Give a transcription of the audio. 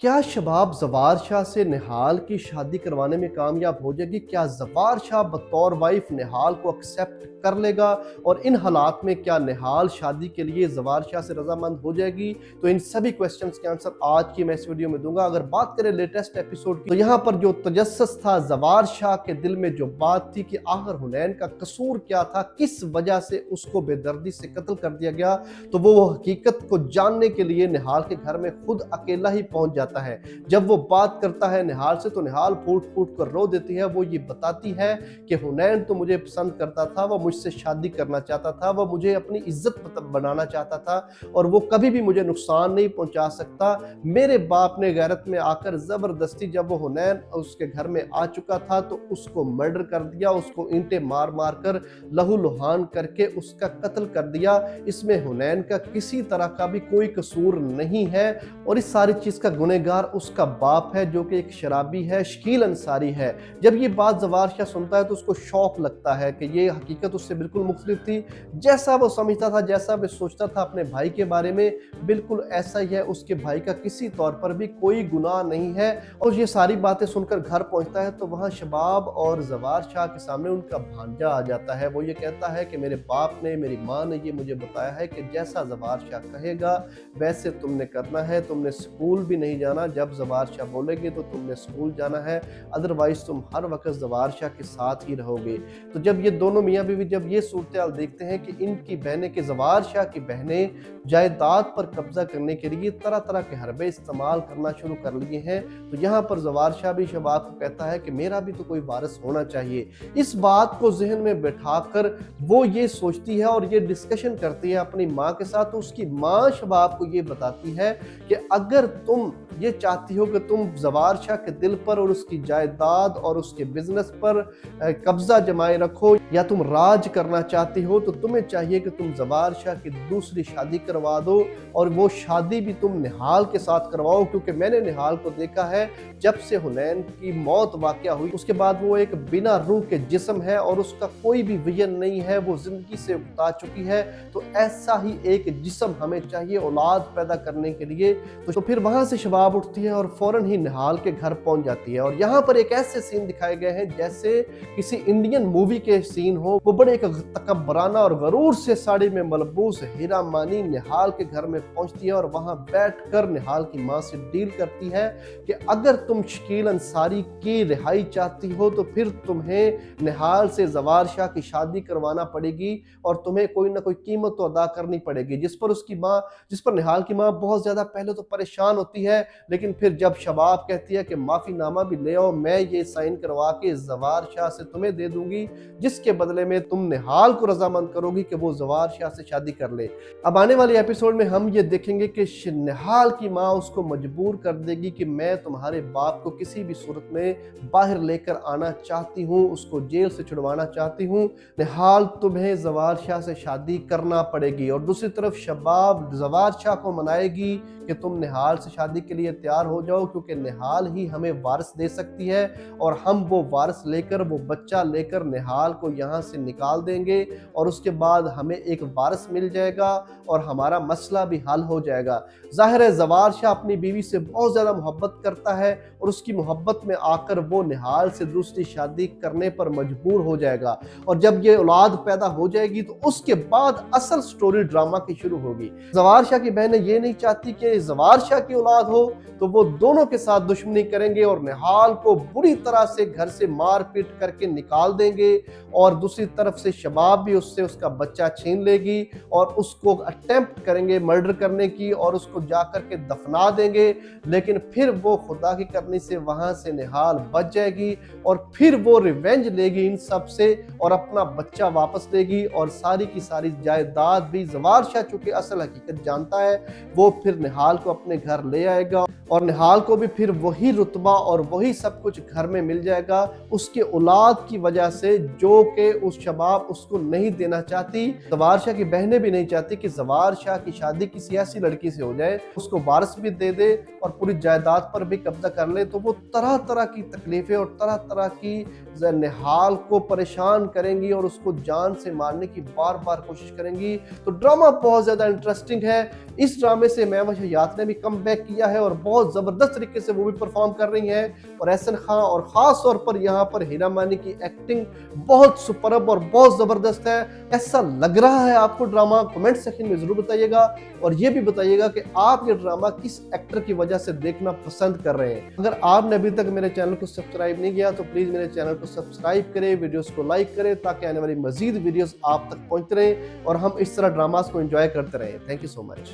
क्या शबाब ज़वार शाह से निहाल की शादी करवाने में कामयाब हो जाएगी? क्या ज़वार शाह बतौर वाइफ निहाल को एक्सेप्ट कर लेगा? और इन हालात में क्या निहाल शादी के लिए ज़वार शाह से रजामंद हो जाएगी? तो इन सभी क्वेश्चंस के आंसर आज की मैं इस वीडियो में दूंगा। अगर बात करें लेटेस्ट एपिसोड की, तो यहाँ पर जो तजस्सुस था ज़वार शाह के दिल में, जो बात थी कि आखिर हुनैन का कसूर क्या था, किस वजह से उसको बेदर्दी से कत्ल कर दिया गया, तो वो हकीकत को जानने के लिए निहाल के घर में खुद अकेला ही पहुंच जाता है। जब वो बात करता है निहाल से, तो निहाल फूट फूट कर रो देती है। वो ये बताती है कि हुनैन तो मुझे पसंद करता था, वो मुझसे शादी करना चाहता था, वो मुझे अपनी इज्जत बनाना चाहता था और वो कभी भी मुझे नुकसान नहीं पहुंचा सकता। मेरे बाप ने गैरत में आकर जबरदस्ती, जब वो हुनैन उसके घर में आ चुका था, तो उसको मर्डर कर दिया, उसको ईंटें मार मार कर लहू लुहान करके उसका कत्ल कर दिया। इसमें हुनैन का किसी तरह का भी कोई कसूर नहीं है और इस सारी चीज का गुनहगार उसका बाप है, जो कि एक शराबी है, शकील अंसारी है। जब ये बात ज़वार शाह सुनता है तो उसको शौक लगता है कि ये हकीकत उससे बिल्कुल मुख्तलिफ थी। जैसा वो समझता था, जैसा वो सोचता था अपने भाई के बारे में, बिल्कुल ऐसा ही है। उसके भाई का किसी तौर पर भी कोई गुनाह नहीं है। और ये सारी बातें सुनकर घर पहुंचता है तो वहां शबाब और ज़वार शाह के सामने उनका भांजा आ जाता है। वो ये कहता है कि मेरे बाप ने, मेरी माँ ने ये मुझे बताया है कि जैसा ज़वार शाह कहेगा वैसे तुमने करना है। तुमने स्कूल भी नहीं जाना, जब ज़वार शाह बोलेंगे तो तुमने स्कूल जाना है, अदरवाइज तुम हर वक्त ज़वार शाह के साथ ही रहोगे। तो जब ये दोनों मियाँ बीवी जब ये सूरत हाल देखते हैं कि इनकी बहनें, के ज़वार शाह की बहनें जायदाद पर कब्जा करने के लिए तरह तरह के हरबे इस्तेमाल करना शुरू कर लिए हैं, तो यहाँ पर ज़वार शाह भी शबाब को कहता है कि मेरा भी तो कोई वारिस होना चाहिए। इस बात को जहन में बैठाकर वो ये सोचती है और ये डिस्कशन करती है अपनी माँ के साथ। तो उसकी माँ शबाब को ये बताती है कि अगर तुम ये चाहती हो कि तुम ज़वार शाह के दिल पर और उसकी जायदाद और उसके बिजनेस पर कब्जा जमाए रखो, या तुम राज करना चाहती हो, तो तुम्हें चाहिए कि तुम ज़वार शाह की दूसरी शादी करवा दो और वो शादी भी तुम निहाल के साथ करवाओ। क्योंकि मैंने निहाल को देखा है, जब से हुनैन की मौत वाक़या हुई उसके बाद वो एक बिना रूह के जिस्म है और उसका कोई भी विजन नहीं है, वो जिंदगी से उकता चुकी है। तो ऐसा ही एक जिस्म हमें चाहिए औलाद पैदा करने के लिए। तो फिर वहां से शबाब उठती है और फौरन ही निहाल के घर पहुंच जाती है। और यहाँ पर एक ऐसे सीन दिखाए गए हैं जैसे किसी इंडियन मूवी के सीन हो। वो बड़े एक तकब्बराना और गरूर से साड़ी में मलबूस हीरा मानी निहाल के घर में पहुंचती है और वहां बैठकर निहाल की मां से डील करती है कि अगर तुम शकील अंसारी की रिहाई चाहती हो तो फिर तुम्हें निहाल से ज़वार शाह की शादी करवाना पड़ेगी और तुम्हें कोई ना कोई कीमत तो अदा करनी पड़ेगी। जिस पर निहाल की मां बहुत ज्यादा पहले तो परेशान होती है, लेकिन फिर जब शबाब कहती है कि माफीनामा भी ले आओ, मैं ये साइन करवा के ज़वार शाह से तुम्हें दे दूंगी, जिसके बदले में तुम निहाल को रजामंद करोगी कि वो ज़वार शाह से शादी कर ले। अब आने वाले एपिसोड में हम ये देखेंगे कि निहाल की माँ उसको मजबूर कर देगी कि मैं तुम्हारे बाप को किसी भी सूरत में बाहर लेकर आना चाहती हूँ, उसको जेल से छुड़वाना चाहती हूँ, निहाल तुम्हें ज़वार शाह से शादी करना पड़ेगी। और दूसरी तरफ शबाब ज़वार शाह को मनाएगी कि तुम निहाल से शादी के लिए तैयार हो जाओ, क्योंकि निहाल ही हमें वारिस दे सकती है और हम वो वारिस लेकर, वो बच्चा लेकर निहाल को यहाँ से निकाल देंगे और उसके बाद हमें एक वारिस मिल जाएगा और हमारा मसला भी हल हो जाएगा। जाहिर है ज़वार शाह अपनी बीवी से बहुत ज़्यादा मोहब्बत करता है और उसकी मोहब्बत में आकर वो निहाल से दूसरी शादी करने पर मजबूर हो जाएगा। और जब ये औलाद पैदा हो जाएगी तो उसके बाद असल स्टोरी ड्रामा की शुरू होगी। ज़वार शाह की बहनें ये नहीं चाहती कि ज़वार शाह की औलाद हो, तो वो दोनों के साथ दुश्मनी करेंगे और निहाल को बुरी तरह से घर से मार पीट करके निकाल देंगे। और दूसरी तरफ से शबाब भी उससे उसका बच्चा छीन लेगी और उसको अटेम्प्ट करेंगे मर्डर करने की और उसको जाकर के दफना देंगे। लेकिन फिर वो खुदा की करनी से वहां से निहाल बच जाएगी और फिर वो रिवेंज लेगी इन सब से और अपना बच्चा वापस लेगी और सारी की सारी जायदाद भी ज़वार शाह, चूंकि असल हकीकत जानता है, वो फिर निहाल को अपने घर ले आएगा और निहाल को भी फिर वही रुतबा और वही सब कुछ घर में मिल जाएगा उसके औलाद की वजह से, जो कि उस शबाब उसको नहीं देना चाहती। ज़वार शाह की बहनें भी नहीं चाहती कि ज़वार शाह की शादी किसी ऐसी लड़की से हो जाए, उसको वारिस भी दे दे और पूरी जायदाद पर भी कब्जा कर ले। तो वो तरह तरह की तकलीफें और तरह तरह की निहाल को परेशान करेंगी और उसको जान से मारने की बार बार कोशिश करेंगी। तो ड्रामा बहुत ज्यादा इंटरेस्टिंग है। इस ड्रामे से महवा हयात ने भी कम बैक किया है और बहुत बहुत ज़बरदस्त तरीके से वो भी परफॉर्म कर रही हैं। और एहसन खान और ख़ास तौर पर यहाँ पर हीना मानी की एक्टिंग बहुत सुपरब और बहुत ज़बरदस्त है। कैसा लग रहा है आपको ड्रामा, कमेंट सेक्शन में ज़रूर बताइएगा। और ये भी बताइएगा कि आप ये ड्रामा किस एक्टर की वजह से देखना पसंद कर रहे हैं। अगर आपने अभी तक मेरे चैनल को सब्सक्राइब नहीं किया तो प्लीज़ मेरे चैनल को सब्सक्राइब करें, वीडियोस को लाइक करें, ताकि आने वाली मजीद वीडियोस आप तक पहुंचते रहें और हम इस तरह ड्रामास को एंजॉय करते रहें। Thank you so much.